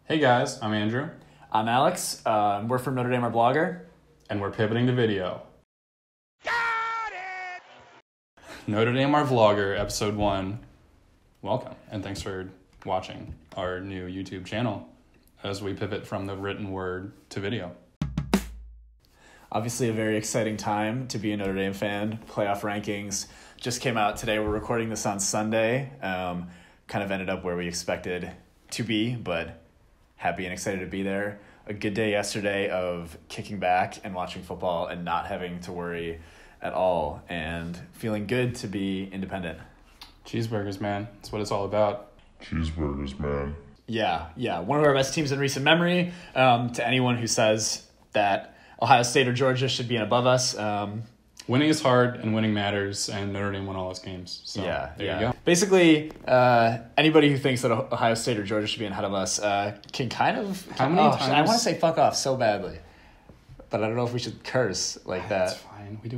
Hey guys, I'm Andrew. I'm Alex. We're from Notre Dame, our blogger. And we're pivoting to video. Got it! Notre Dame, our vlogger, episode 1. Welcome, and thanks for watching our new YouTube channel as we pivot from the written word to video. Obviously a very exciting time to be a Notre Dame fan. Playoff rankings just came out today. We're recording this on Sunday. Kind of ended up where we expected to be, but happy and excited to be there. A good day yesterday of kicking back and watching football and not having to worry at all and feeling good to be independent. Cheeseburgers, man. That's what it's all about. Cheeseburgers, man. Yeah. One of our best teams in recent memory. To anyone who says that Ohio State or Georgia should be in above us. Winning is hard and winning matters, and Notre Dame won all those games. So there you go. Basically, anybody who thinks that Ohio State or Georgia should be ahead of us can kind of... How many times? I want to say fuck off so badly, but I don't know if we should curse like that. That's fine. We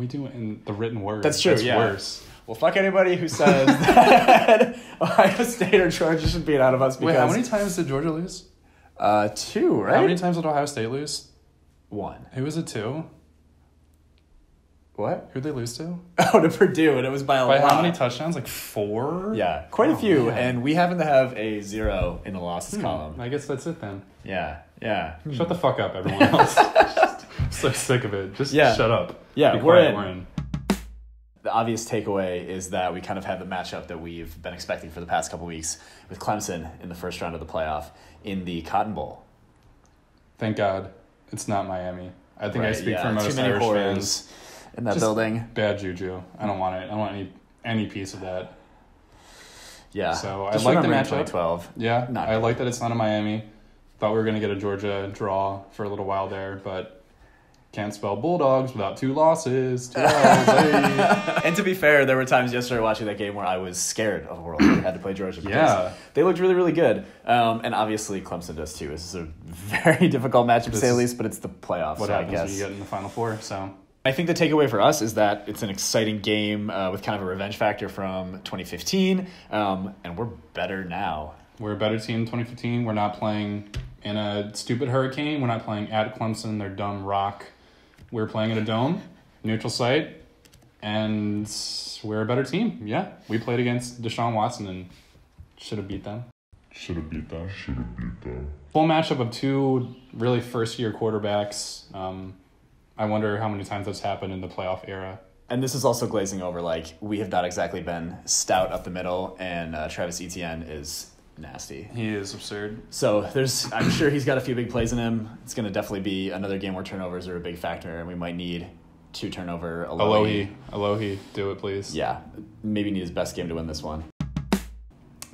do it in the written word. That's true, yeah. Worse. Well, fuck anybody who says that Ohio State or Georgia should be ahead of us. Because, Wait, how many times did Georgia lose? 2, right? How many times did Ohio State lose? 1. Who was it to? What? Who'd they lose to? Oh, to Purdue, and it was by a lot. By how many touchdowns? Like 4? Yeah, quite a few, man. and we happen to have a 0 in the losses column. I guess that's it then. Yeah. Shut the fuck up, everyone else. I'm so sick of it. Just shut up. Yeah, Be we're quiet, in. We're in. The obvious takeaway is that we kind of had the matchup that we've been expecting for the past couple weeks with Clemson in the first round of the playoff in the Cotton Bowl. Thank God it's not Miami. I think I speak for most too many Irish whores fans. in that Just building. Bad juju. I don't want it. I don't want any piece of that. Yeah. So I Just like the remember in matchup. 2012. Yeah, Not I good. like that it's not in Miami. Thought we were going to get a Georgia draw for a little while there, but can't spell Bulldogs without 2 losses. 2 L's, hey. And to be fair, there were times yesterday watching that game where I was scared of a world where we had to play Georgia. Because Yeah. They looked really, really good. And obviously Clemson does too. This is a very difficult matchup to say the least, but it's the playoffs. What so happens I when guess. you get in the Final Four? So I think the takeaway for us is that it's an exciting game with kind of a revenge factor from 2015, and we're better now. we're a better team in 2015. We're not playing in a stupid hurricane. We're not playing at Clemson, their dumb rock. We're playing at a dome, neutral site, and we're a better team. Yeah, we played against Deshaun Watson and should have beat them. Should have beat them. Full matchup of 2 really first-year quarterbacks. I wonder how many times that's happened in the playoff era. And this is also glazing over, like, we have not exactly been stout up the middle, and Travis Etienne is nasty. He is absurd. So I'm sure he's got a few big plays in him. It's going to definitely be another game where turnovers are a big factor, and we might need 2 turnover Alohi, do it, please. Yeah, maybe need his best game to win this one.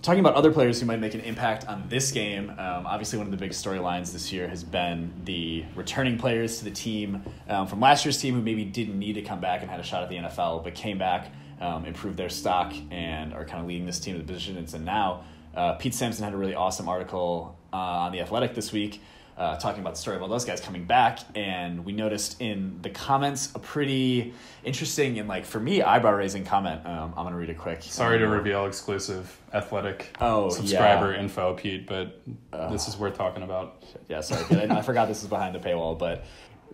Talking about other players who might make an impact on this game, obviously one of the big storylines this year has been the returning players to the team from last year's team who maybe didn't need to come back and had a shot at the NFL, but came back, improved their stock, and are kind of leading this team to the position it's in now. Pete Sampson had a really awesome article on The Athletic this week talking about the story of all those guys coming back, and we noticed in the comments a pretty interesting and, like, for me, eyebrow-raising comment. I'm going to read it quick. Sorry to reveal exclusive Athletic subscriber info, Pete, but this is worth talking about. Yeah, sorry. I forgot this is behind the paywall, but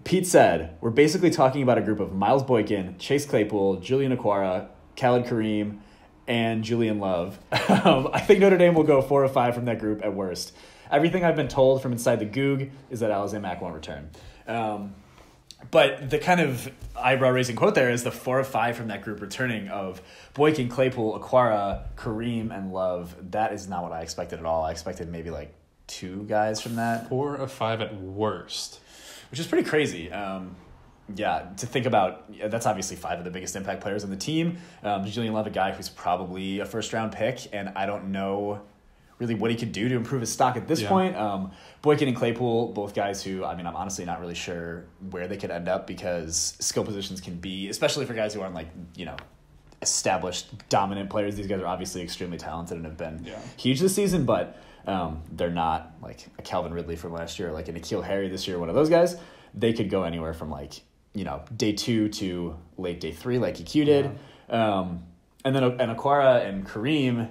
Pete said, "We're basically talking about a group of Miles Boykin, Chase Claypool, Julian Okwara, Khalid Kareem, and Julian Love. I think Notre Dame will go 4 or 5 from that group at worst. Everything I've been told from inside the Goog is that Alizé Mack won't return." But the kind of eyebrow-raising quote there is the 4 or 5 from that group returning of Boykin, Claypool, Okwara, Kareem, and Love. That is not what I expected at all. I expected maybe like 2 guys from that. 4 or 5 at worst. Which is pretty crazy. Yeah, to think about, that's obviously 5 of the biggest impact players on the team. Julian Love, a guy who's probably a first-round pick, and I don't know really what he could do to improve his stock at this point. Boykin and Claypool, both guys who, I mean, I'm honestly not really sure where they could end up because skill positions can be, especially for guys who aren't, like, you know, established dominant players. These guys are obviously extremely talented and have been huge this season, but they're not like a Calvin Ridley from last year, like an N'Keal Harry this year, one of those guys. They could go anywhere from, like, you know, day 2 to late day 3, like EQ did. And then Okwara and Kareem,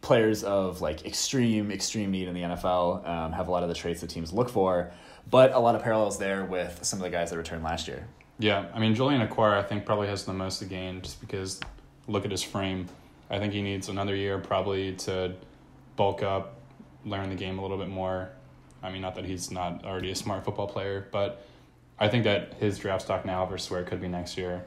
players of like extreme need in the NFL, have a lot of the traits that teams look for, but a lot of parallels there with some of the guys that returned last year. Yeah, I mean, Julian Okwara, I think, probably has the most to gain just because look at his frame. I think he needs another year probably to bulk up, learn the game a little bit more. I mean, not that he's not already a smart football player, but I think that his draft stock now versus where it could be next year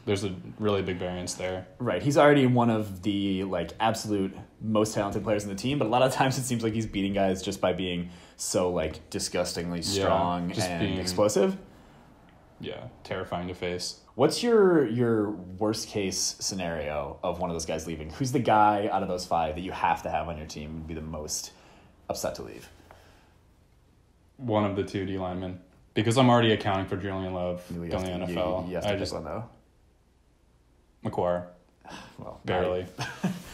there's a really big variance there. Right. He's already one of the like absolute most talented players in the team, but a lot of times it seems like he's beating guys just by being so like disgustingly strong and explosive. Yeah, terrifying to face. What's your worst case scenario of one of those guys leaving? Who's the guy out of those 5 that you have to have on your team would be the most upset to leave? One of the 2 D linemen. Because I'm already accounting for Julian Love going to the NFL. You have to pick one, though. McQuarrie. Well, barely.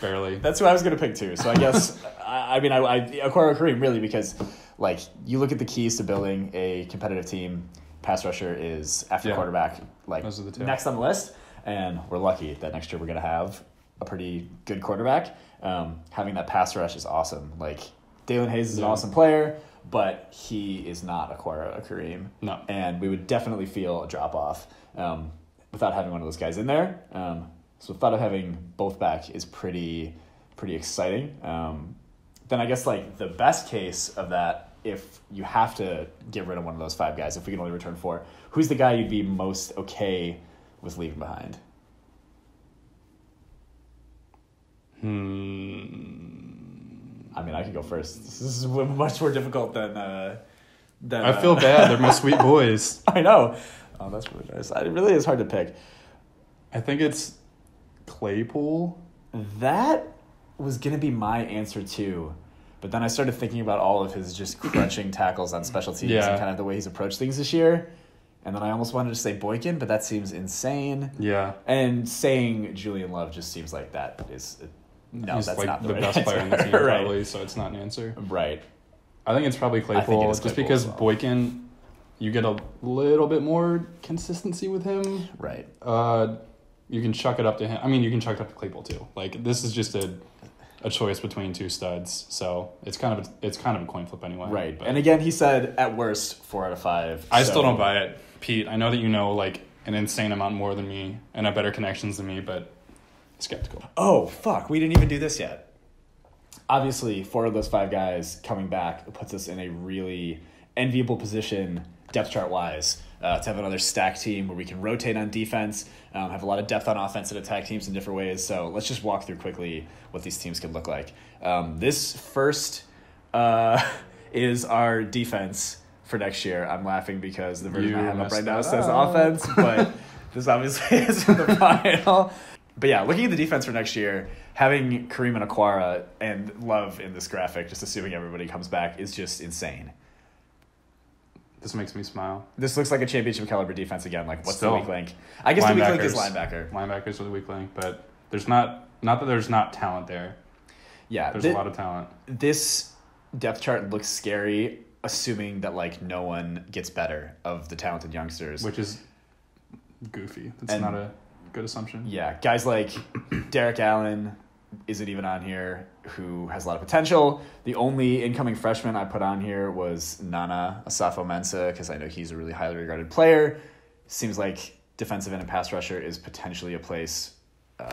Barely. That's who I was going to pick, too. So I guess, I acquire Kareem, really, because like you look at the keys to building a competitive team. Pass rusher is after quarterback, like next on the list, and we're lucky that next year we're going to have a pretty good quarterback. Having that pass rush is awesome. Like Dalen Hayes is an awesome player, but he is not a Kareem. No, and we would definitely feel a drop off without having one of those guys in there. So the thought of having both back is pretty exciting. Then I guess like the best case of that, if you have to get rid of one of those 5 guys, if we can only return 4, who's the guy you'd be most okay with leaving behind? I mean, I can go first. This is much more difficult than I feel bad. They're my sweet boys. I know. Oh, that's really nice. It really is hard to pick. I think it's Claypool. That was going to be my answer, too. But then I started thinking about all of his just crunching tackles on special teams and kind of the way he's approached things this year. And then I almost wanted to say Boykin, but that seems insane. Yeah. And saying Julian Love just seems like that is... No, he's that's like not the right best answer. player in the team, probably, so it's not an answer. Right. I think it's probably Claypool, just because Boykin, you get a little bit more consistency with him. Right. You can chuck it up to him. I mean, you can chuck it up to Claypool, too. Like, this is just a choice between 2 studs, so it's kind of a coin flip anyway. Right, but. And again, he said at worst 4 out of 5. I still don't buy it, Pete. I know that you know like an insane amount more than me and have better connections than me, but skeptical. Oh fuck, we didn't even do this yet. Obviously, 4 of those 5 guys coming back puts us in a really enviable position depth chart wise. To have another stacked team where we can rotate on defense, have a lot of depth on offense and attack teams in different ways. So let's just walk through quickly what these teams could look like. This first is our defense for next year. I'm laughing because the version I have up right now says offense, but this obviously isn't the final. But yeah, looking at the defense for next year, having Kareem and Okwara and Love in this graphic, just assuming everybody comes back, is just insane. This makes me smile. This looks like a championship caliber defense again. Like, what's the weak link? I guess the weak link is linebacker. Linebackers are the weak link, but there's not that there's not talent there. Yeah. There's a lot of talent. This depth chart looks scary, assuming that, like, no one gets better of the talented youngsters. Which is goofy. That's not a good assumption. Yeah. Guys like Derek Allen isn't even on here, who has a lot of potential. The only incoming freshman I put on here was Nana Asafo-Mensah, because I know he's a really highly regarded player. Seems like defensive end and pass rusher is potentially a place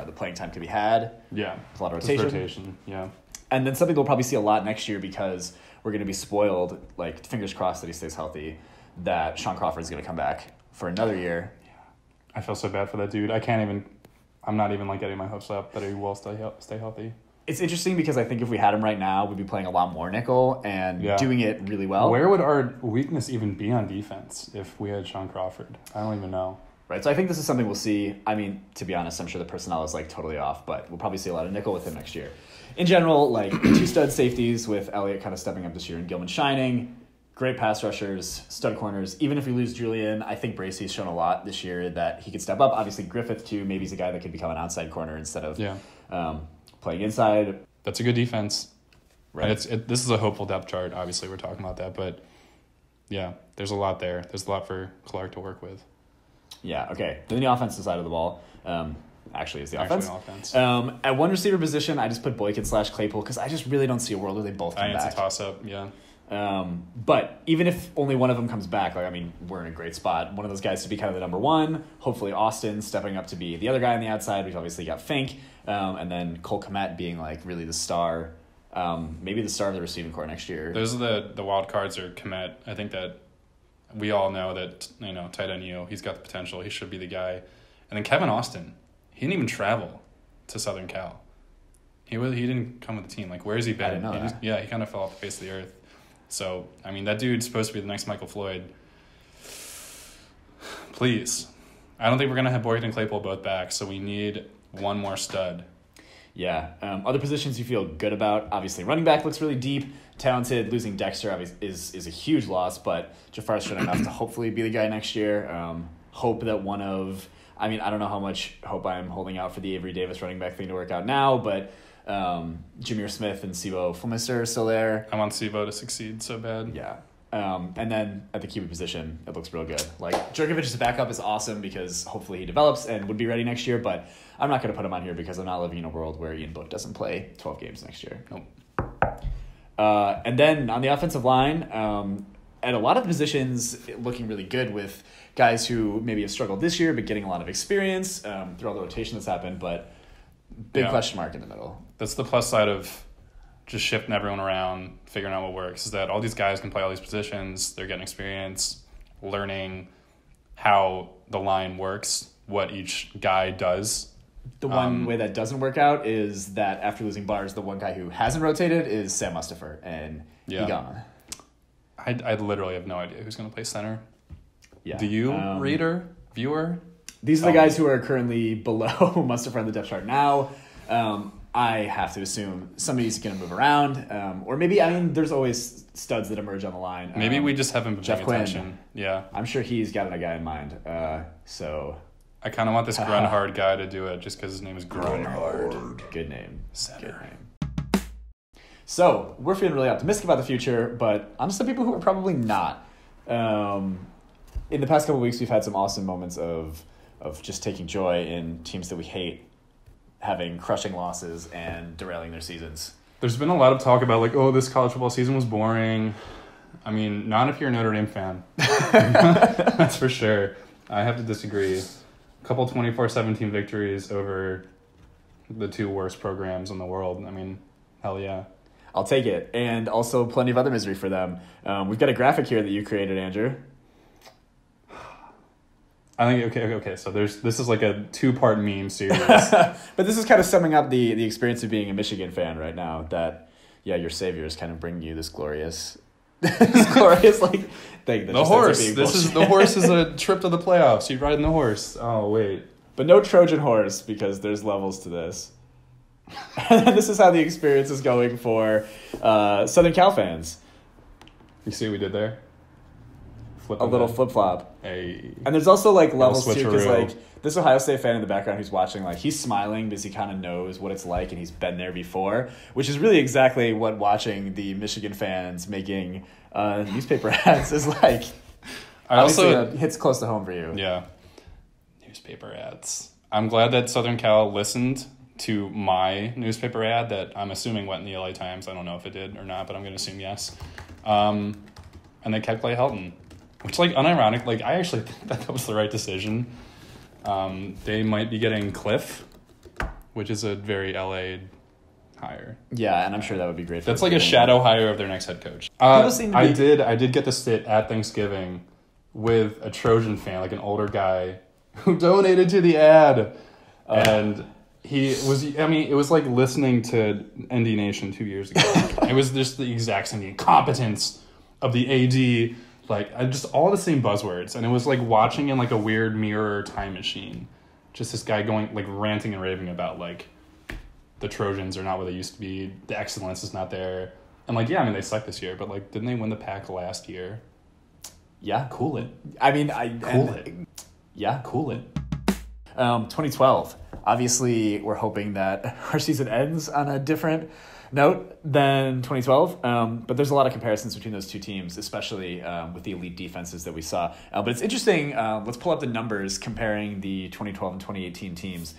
the playing time could be had. Yeah. With a lot of rotation. Yeah. And then something we'll probably see a lot next year because we're going to be spoiled, like, fingers crossed that he stays healthy, that Sean Crawford is going to come back for another year. Yeah. I feel so bad for that dude. I'm not even like getting my hopes up that he will stay healthy. It's interesting because I think if we had him right now, we'd be playing a lot more nickel and doing it really well. Where would our weakness even be on defense if we had Sean Crawford? I don't even know. Right, so I think this is something we'll see. I mean, to be honest, I'm sure the personnel is like totally off, but we'll probably see a lot of nickel with him next year. In general, like 2 stud safeties with Elliott kind of stepping up this year and Gilman shining. Great pass rushers, stud corners. Even if we lose Julian, I think Bracey's shown a lot this year that he could step up. Obviously, Griffith, too. Maybe he's a guy that could become an outside corner instead of playing inside. That's a good defense. Right. And this is a hopeful depth chart. Obviously, we're talking about that. But, yeah, there's a lot there. There's a lot for Clark to work with. Yeah, okay. Then the offensive side of the ball. actually is the Actually, offense. offense. At one receiver position, I just put Boykin/Claypool because I just really don't see a world where they both come It's back. a toss-up, yeah. But even if only one of them comes back, we're in a great spot. One of those guys to be kind of the number one. Hopefully Austin stepping up to be the other guy on the outside. We've obviously got Fink. And then Cole Kmet being really the star. Maybe the star of the receiving corps next year. Those are the wild cards are Kmet. I think that we all know that, tight end he's got the potential. He should be the guy. And then Kevin Austin, he didn't even travel to Southern Cal. He didn't come with the team. Where has he been? I didn't know that. He kind of fell off the face of the earth. So, that dude's supposed to be the next Michael Floyd. Please. I don't think we're going to have Boykin and Claypool both back, so we need one more stud. Yeah. Other positions you feel good about, obviously running back looks really deep, talented. Losing Dexter is a huge loss, but Jafar's shown enough to hopefully be the guy next year. Hope that I don't know how much hope I'm holding out for the Avery Davis running back thing to work out now, but Jameer Smith and Sibo Fulmister are still there. I want Sibo to succeed so bad. Yeah. And then at the QB position, it looks real good. Jerkovic's backup is awesome because hopefully he develops and would be ready next year, but I'm not going to put him on here because I'm not living in a world where Ian Book doesn't play 12 games next year. Nope. And then on the offensive line, at a lot of positions, looking really good with guys who maybe have struggled this year, but getting a lot of experience through all the rotation that's happened, but big question mark in the middle. That's the plus side of just shifting everyone around, figuring out what works, is that all these guys can play all these positions. They're getting experience, learning how the line works, what each guy does. The one way that doesn't work out is that after losing Bars, the one guy who hasn't rotated is Sam Mustipher, and he gone. I literally have no idea who's going to play center. Yeah. Do you, viewer? These are the guys who are currently below Mustipher on the depth chart now. I have to assume somebody's going to move around, or maybe there's always studs that emerge on the line. Maybe we just haven't been Jeff paying Quinn. attention. Yeah, I'm sure he's got a guy in mind. So I kind of want this Grunhard guy to do it just because his name is Grunhard. Good name. Center. Good name. So we're feeling really optimistic about the future, but on some people who are probably not. In the past couple of weeks, we've had some awesome moments of just taking joy in teams that we hate having crushing losses and derailing their seasons. There's been a lot of talk about this college football season was boring. Not if you're a Notre Dame fan. That's for sure. I have to disagree. A couple 24-17 victories over the two worst programs in the world. Hell yeah. I'll take it. And also plenty of other misery for them. We've got a graphic here that you created, Andrew. I think okay. So this is a 2-part meme series. But this is kind of summing up the experience of being a Michigan fan right now. That your savior is kind of bringing you this glorious, thing. The horse. The horse is a trip to the playoffs. You riding the horse. Oh wait, but no Trojan horse because there's levels to this. And this is how the experience is going for Southern Cal fans. You see what we did there? A little flip-flop. Hey. And there's also levels too, because switcheroo. This Ohio State fan in the background who's watching, he's smiling because he kind of knows what it's like and he's been there before, which is really exactly what watching the Michigan fans making newspaper ads is like. It hits close to home for you. Yeah. Newspaper ads. I'm glad that Southern Cal listened to my newspaper ad that I'm assuming went in the LA Times. I don't know if it did or not, but I'm going to assume yes. And they kept Clay Helton. Which, unironic, I actually think that was the right decision. They might be getting Cliff, which is a very LA hire. Yeah, and I'm sure that would be great for That's a shadow hire of their next head coach. I did get to sit at Thanksgiving with a Trojan fan, an older guy, who donated to the ad. And he was, it was like listening to ND Nation 2 years ago. It was just the exact same incompetence of the AD. Just all the same buzzwords. And it was watching in a weird mirror time machine. Just this guy going ranting and raving about the Trojans are not what they used to be. The excellence is not there. And they suck this year, but didn't they win the Pac last year? Yeah. Cool it. Cool it. Yeah. Cool it. 2012. Obviously, we're hoping that our season ends on a different note than 2012. But there's a lot of comparisons between those two teams, especially with the elite defenses that we saw. But it's interesting. Let's pull up the numbers comparing the 2012 and 2018 teams.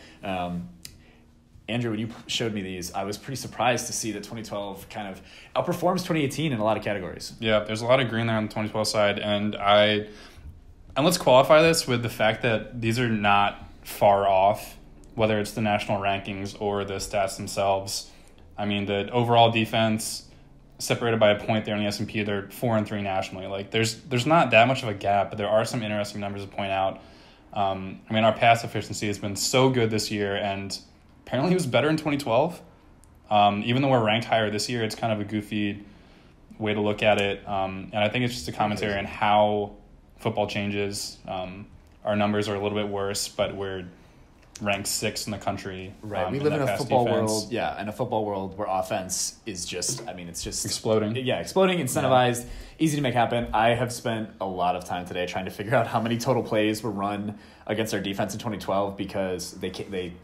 Andrew, when you showed me these, I was pretty surprised to see that 2012 kind of outperforms 2018 in a lot of categories. Yeah, there's a lot of green there on the 2012 side, and let's qualify this with the fact that these are not far off, whether it's the national rankings or the stats themselves. I mean, the overall defense separated by a point there in the S&P, they're 4-3 nationally. Like, there's not that much of a gap, but there are some interesting numbers to point out. I mean, our pass efficiency has been so good this year, and apparently it was better in 2012. Even though we're ranked higher this year, it's kind of a goofy way to look at it. And I think it's just a commentary on how football changes. Our numbers are a little bit worse, but we're ranked 6th in the country. Right. We live in a football world. Yeah, in a football world where offense is just, I mean, it's just exploding. Yeah, exploding, incentivized, easy to make happen. I have spent a lot of time today trying to figure out how many total plays were run against our defense in 2012 because they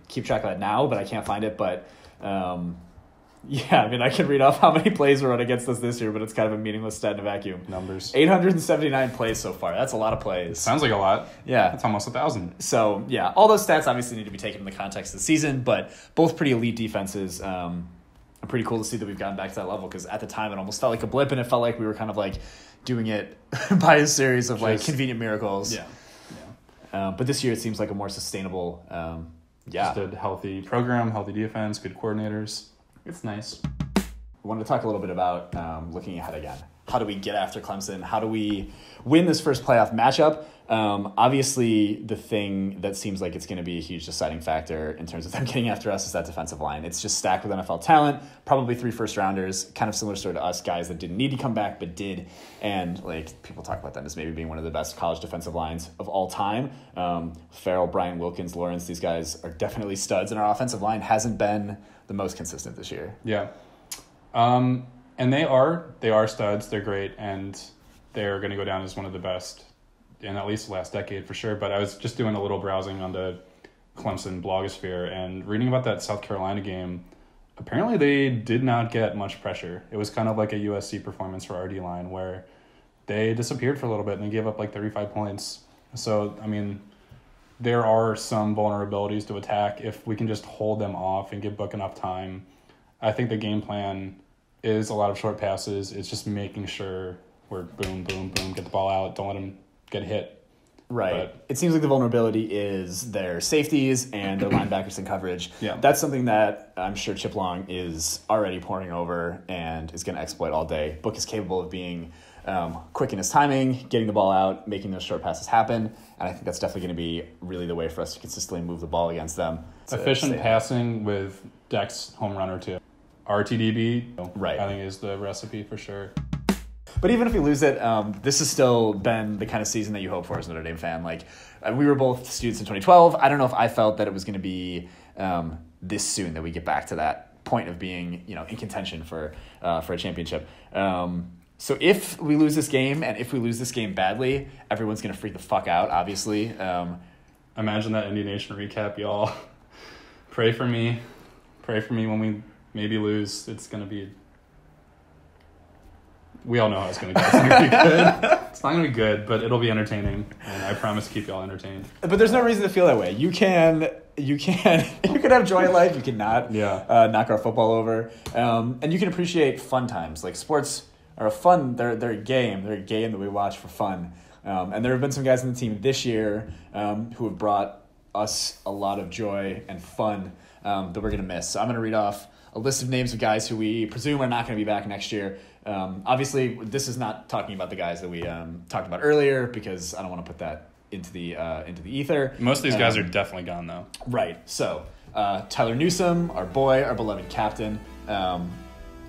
keep track of that now, but I can't find it. But yeah, I mean, I can read off how many plays were run against us this year, but it's kind of a meaningless stat in a vacuum. Numbers. 879 plays so far. That's a lot of plays. Sounds like a lot. Yeah. That's almost 1,000. So, yeah, all those stats obviously need to be taken in the context of the season, but both pretty elite defenses. Pretty cool to see that we've gotten back to that level because at the time it almost felt like a blip and it felt like we were kind of like doing it by a series of like convenient miracles. Yeah. But this year it seems like a more sustainable, Just a healthy program, healthy defense, good coordinators. It's nice. I wanted to talk a little bit about looking ahead again. How do we get after Clemson? How do we win this first playoff matchup? Obviously, the thing that seems like it's going to be a huge deciding factor in terms of them getting after us is that defensive line. It's just stacked with NFL talent, probably 3 first-rounders, kind of similar story to us, guys that didn't need to come back but did. And like people talk about them as maybe being one of the best college defensive lines of all time. Farrell, Brian Wilkins, Lawrence, these guys are definitely studs, and our offensive line hasn't been the most consistent this year. Yeah. And they are studs. They're great, and they're going to go down as one of the best in at least the last decade for sure. But I was just doing a little browsing on the Clemson blogosphere and reading about that South Carolina game. Apparently they did not get much pressure. It was kind of like a USC performance for our D-line where they disappeared for a little bit and they gave up like 35 points. So, I mean, there are some vulnerabilities to attack. If we can just hold them off and give Book enough time, I think the game plan is a lot of short passes. It's just making sure we're boom, boom, boom, get the ball out, don't let them get hit. Right. But it seems like the vulnerability is their safeties and their linebackers in coverage. Yeah. That's something that I'm sure Chip Long is already pouring over and is going to exploit all day. Book is capable of being quick in his timing, getting the ball out, making those short passes happen. And I think that's definitely going to be really the way for us to consistently move the ball against them. Efficient passing with Dex home run or two. RTDB, right, I think is the recipe for sure. But even if we lose it, this has still been the kind of season that you hope for as a Notre Dame fan. Like, we were both students in 2012. I don't know if I felt that it was going to be this soon that we get back to that point of being, in contention for a championship. So if we lose this game, and if we lose this game badly, everyone's going to freak the fuck out, obviously. Imagine that Indian Nation recap, y'all. Pray for me. Pray for me when we maybe lose. It's going to be... We all know how it's going to go. It's not going to be good. It's not going to be good, but it'll be entertaining, and I promise to keep y'all entertained. But there's no reason to feel that way. You can have joy in life. You can not knock our football over, and you can appreciate fun times. Like, sports are a fun. They're a game. They're a game that we watch for fun. And there have been some guys on the team this year who have brought us a lot of joy and fun that we're going to miss. So I'm going to read off a list of names of guys who we presume are not going to be back next year. Obviously, this is not talking about the guys that we talked about earlier because I don't want to put that into the ether. Most of these guys are definitely gone, though. Right. So Tyler Newsome, our boy, our beloved captain.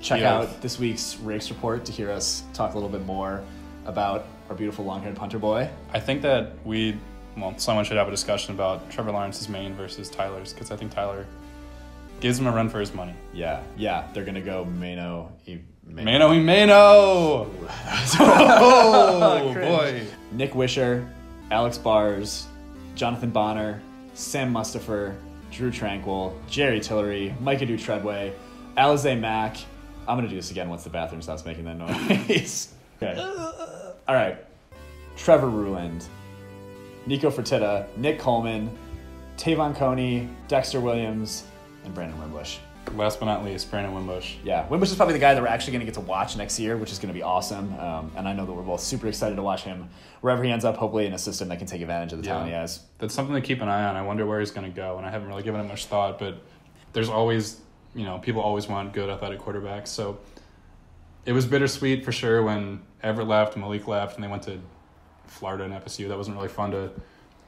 Check out this week's Rakes Report to hear us talk a little bit more about our beautiful long-haired punter boy. I think that someone should have a discussion about Trevor Lawrence's main versus Tyler's because I think Tyler gives him a run for his money. Yeah. They're going to go Mano. Oh, boy. Nick Wisher, Alex Bars, Jonathan Bonner, Sam Mustipher, Drew Tranquil, Jerry Tillery, Micah Treadway, Alize Mack. I'm going to do this again once the bathroom stops making that noise. Okay. All right. Trevor Ruland, Nico Fertitta, Nick Coleman, Tavon Coney, Dexter Williams, and Brandon Wimbush. Last but not least, Brandon Wimbush. Yeah, Wimbush is probably the guy that we're actually going to get to watch next year, which is going to be awesome. And I know that we're both super excited to watch him wherever he ends up, hopefully in a system that can take advantage of the talent he has. That's something to keep an eye on. I wonder where he's going to go, and I haven't really given it much thought, but there's always, people always want good athletic quarterbacks. So it was bittersweet for sure when Everett left, Malik left, and they went to Florida and FSU. That wasn't really fun to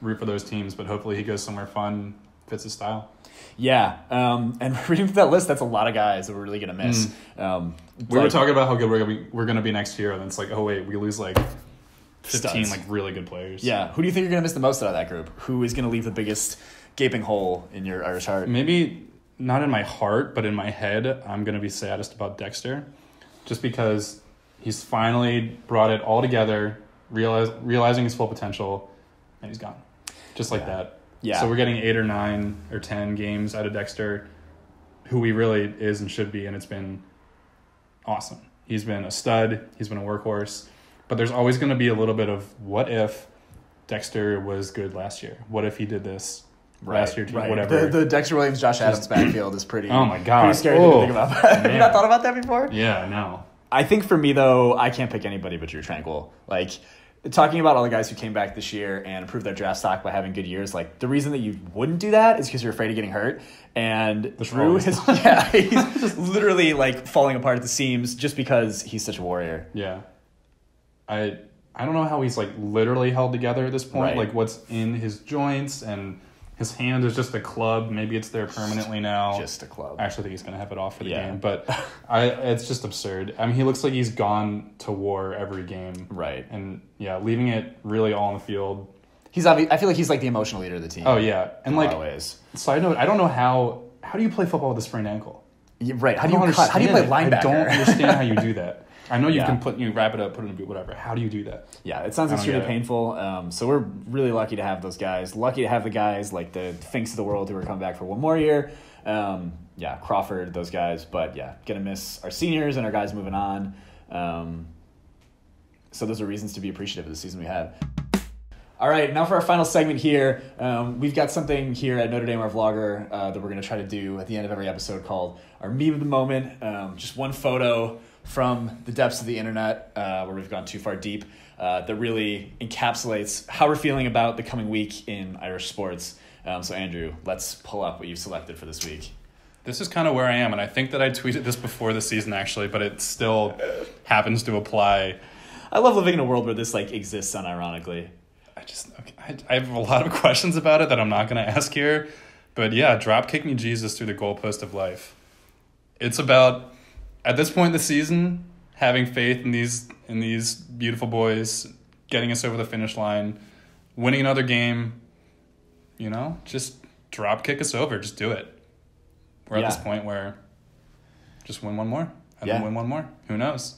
root for those teams, but hopefully he goes somewhere fun, fits his style. Yeah, and reading through that list, that's a lot of guys that we're really going to miss. We were talking about how good we're going to be next year, and it's like, oh wait, we lose like 15 studs. like really good players. Yeah, who do you think you're going to miss the most out of that group? Who is going to leave the biggest gaping hole in your Irish heart? Maybe not in my heart, but in my head, I'm going to be saddest about Dexter, just because he's finally brought it all together, realizing his full potential, and he's gone, just like that. Yeah. So we're getting 8 or 9 or 10 games out of Dexter, who he really is and should be, and it's been awesome. He's been a stud. He's been a workhorse. But there's always going to be a little bit of what if Dexter was good last year? What if he did this last year too? Right. Whatever. The Dexter Williams, Josh Adams backfield is pretty. Oh my God. Pretty scary to think about. Have you not thought about that before? Yeah, no. I think for me though, I can't pick anybody but Drew Tranquil. Like, talking about all the guys who came back this year and improved their draft stock by having good years, like the reason that you wouldn't do that is because you're afraid of getting hurt. And Drew he's just literally like falling apart at the seams just because he's such a warrior. Yeah. I don't know how he's like literally held together at this point. Right. Like what's in his joints, and his hand is just a club. Maybe it's there permanently now. Just a club. I actually think he's going to have it off for the game, but it's just absurd. I mean, he looks like he's gone to war every game. Right. And yeah, leaving it really all on the field. I feel like he's like the emotional leader of the team. Oh yeah. And in like, a lot of ways. Side note, I don't know how do you play football with a sprained ankle? Right. How do you play linebacker? I don't understand how you do that. I know you can wrap it up, put it in a boot, whatever. How do you do that? Yeah, it sounds extremely painful. So we're really lucky to have those guys. Lucky to have the guys like the Finks of the world who are coming back for one more year. Crawford, those guys. But yeah, gonna miss our seniors and our guys moving on. So those are reasons to be appreciative of the season we had. All right, now for our final segment here. We've got something here at Notre Dame, our vlogger, that we're going to try to do at the end of every episode called our meme of the moment. Just one photo from the depths of the internet where we've gone too far deep that really encapsulates how we're feeling about the coming week in Irish sports. So Andrew, let's pull up what you've selected for this week. This is kind of where I am, and I think that I tweeted this before the season actually, but it still happens to apply. I love living in a world where this like exists unironically. I have a lot of questions about it that I'm not going to ask here. But yeah, drop kick me Jesus through the goalpost of life. It's about, at this point in the season, having faith in these beautiful boys, getting us over the finish line, winning another game, just drop kick us over. Just do it. We're at this point where just win one more and then win one more. Who knows?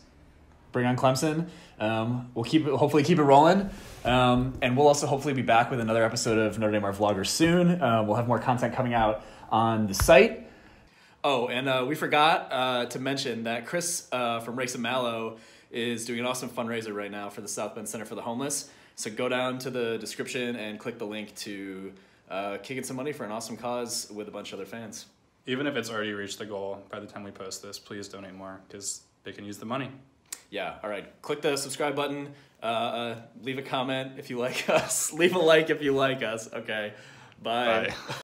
Bring on Clemson. We'll hopefully keep it rolling. And we'll also hopefully be back with another episode of Notre Dame Our Vlogger soon. We'll have more content coming out on the site. Oh, and we forgot to mention that Chris from Rakes and Mallow is doing an awesome fundraiser right now for the South Bend Center for the Homeless. So go down to the description and click the link to kick in some money for an awesome cause with a bunch of other fans. Even if it's already reached the goal by the time we post this, please donate more because they can use the money. Yeah, all right. Click the subscribe button. Leave a comment if you like us. Leave a like if you like us. Okay, bye.